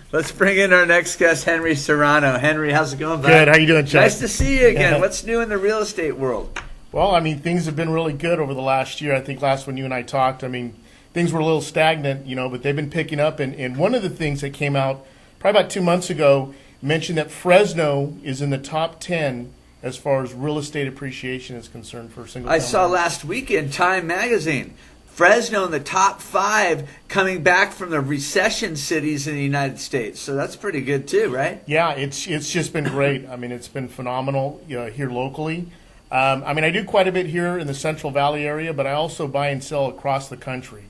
Let's bring in our next guest, Henry Serrano. Henry, how's it going, bud? Good. How you doing, Chuck? Nice to see you again. What's new in the real estate world? Well, I mean, things have been really good over the last year. I think last when you and I talked, I mean, things were a little stagnant, but they've been picking up. And one of the things that came out probably about 2 months ago mentioned that Fresno is in the top 10 as far as real estate appreciation is concerned for single family. I saw last week in Time magazine, Fresno in the top 5 coming back from the recession cities in the United States. So that's pretty good too, right? Yeah, it's just been great. I mean, it's been phenomenal here locally. I mean, I do quite a bit here in the Central Valley area, but I also buy and sell across the country.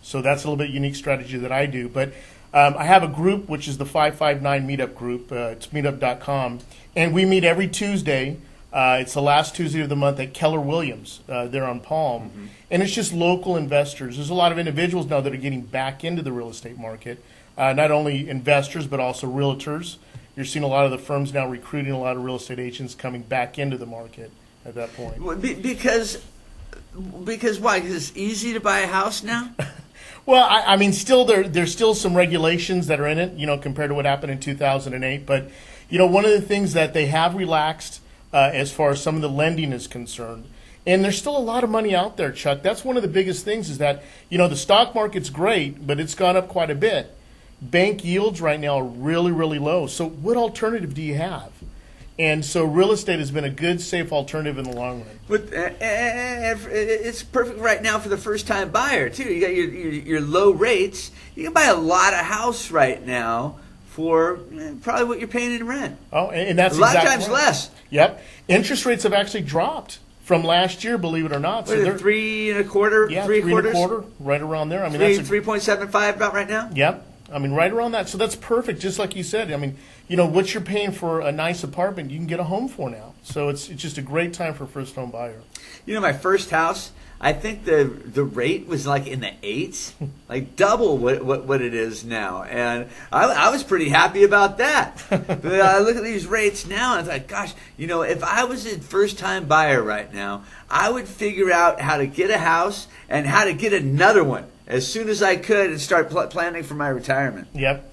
So that's a little bit unique strategy that I do. But I have a group, which is the 559 Meetup group. It's meetup.com. And we meet every Tuesday. It's the last Tuesday of the month at Keller Williams there on Palm. Mm-hmm. And it's just local investors. There's a lot of individuals now that are getting back into the real estate market, not only investors but also realtors. You're seeing a lot of the firms now recruiting a lot of real estate agents coming back into the market at that point. Because why? Because it's easy to buy a house now? Well, I mean, still there's still some regulations that are in it, compared to what happened in 2008. But, one of the things that they have relaxed as far as some of the lending is concerned. And there's still a lot of money out there, Chuck. That's one of the biggest things is that, the stock market's great, but it's gone up quite a bit. Bank yields right now are really, really low. So what alternative do you have? And so real estate has been a good, safe alternative in the long run. But it's perfect right now for the first-time buyer, too. You got your low rates. You can buy a lot of house right now for probably what you're paying in rent. Oh, and that's a lot of times less. Yep. Interest rates have actually dropped from last year, believe it or not. So they're 3 1/4, yeah, 3 quarters? 3 1/4, right around there. I mean, that's 3.75 about right now. Yep. I mean, right around that. So that's perfect, just like you said. I mean, what you're paying for a nice apartment, you can get a home for now. So it's just a great time for a first home buyer. My first house, I think the rate was like in the 8s, like double what it is now. And I was pretty happy about that. But I look at these rates now and it's like, gosh, if I was a first-time buyer right now, I would figure out how to get a house and how to get another one as soon as I could and start planning for my retirement. Yep.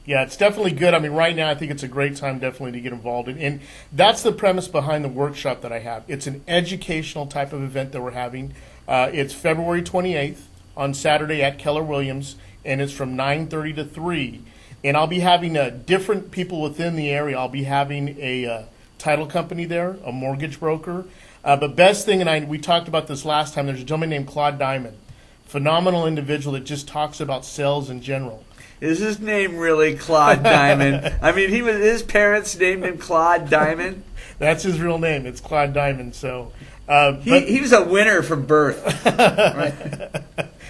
Yeah, it's definitely good. I mean, right now I think it's a great time definitely to get involved in. And that's the premise behind the workshop that I have. It's an educational type of event that we're having. It's February 28th on Saturday at Keller Williams, and it's from 9:30 to 3. And I'll be having different people within the area. I'll be having a title company there, a mortgage broker. But best thing, and we talked about this last time, there's a gentleman named Claude Diamond. Phenomenal individual that just talks about sales in general. Is his name really Claude Diamond? I mean, his parents named him Claude Diamond. That's his real name. It's Claude Diamond. So he was a winner from birth. Right?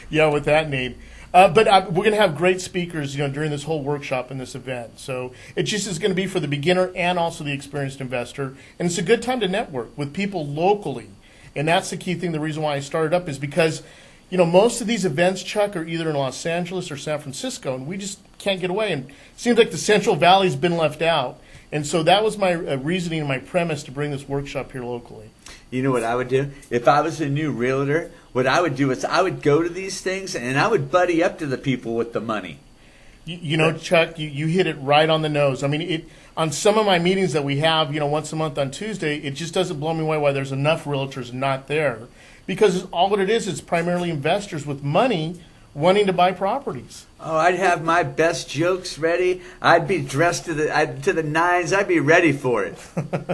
Yeah, with that name. But we're going to have great speakers, during this whole workshop and this event. So it just is going to be for the beginner and also the experienced investor, and it's a good time to network with people locally. And that's the key thing. The reason why I started up is because most of these events, Chuck, are either in Los Angeles or San Francisco, and we just can't get away. And it seems like the Central Valley's been left out. And so that was my reasoning and my premise to bring this workshop here locally. You know what I would do? If I was a new realtor, what I would do is I would go to these things and I would buddy up to the people with the money. Chuck, you hit it right on the nose. I mean, on some of my meetings that we have, once a month on Tuesday, it just doesn't blow me away why there's enough realtors not there. Because all what it is primarily investors with money wanting to buy properties. Oh, I'd have my best jokes ready. I'd be dressed to the nines. I'd be ready for it.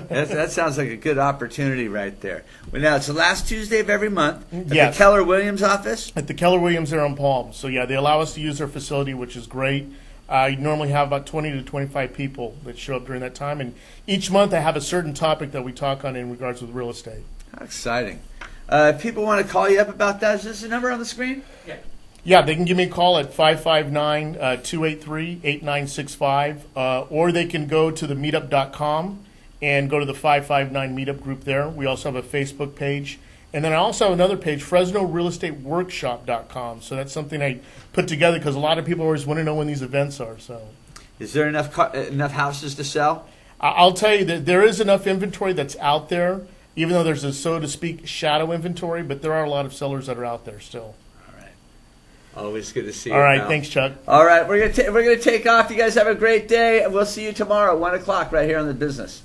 That sounds like a good opportunity right there. Well, now, it's the last Tuesday of every month at the Keller Williams office? At the Keller Williams there on Palm. So, yeah, they allow us to use their facility, which is great. You normally have about 20 to 25 people that show up during that time. And each month I have a certain topic that we talk on in regards with real estate. How exciting. If people want to call you up about that, is this the number on the screen? Yeah. Yeah, they can give me a call at 559-283-8965, or they can go to the meetup.com and go to the 559 Meetup group there. We also have a Facebook page. And then I also have another page, FresnoRealEstateWorkshop.com. So that's something I put together because a lot of people always want to know when these events are. So, is there enough houses to sell? I'll tell you that there is enough inventory that's out there, even though there's a, so to speak, shadow inventory, but there are a lot of sellers that are out there still. Always good to see you. All right, pal. thanks, Chuck. All right, we're gonna take off. You guys have a great day, and we'll see you tomorrow, 1:00 right here on The Business.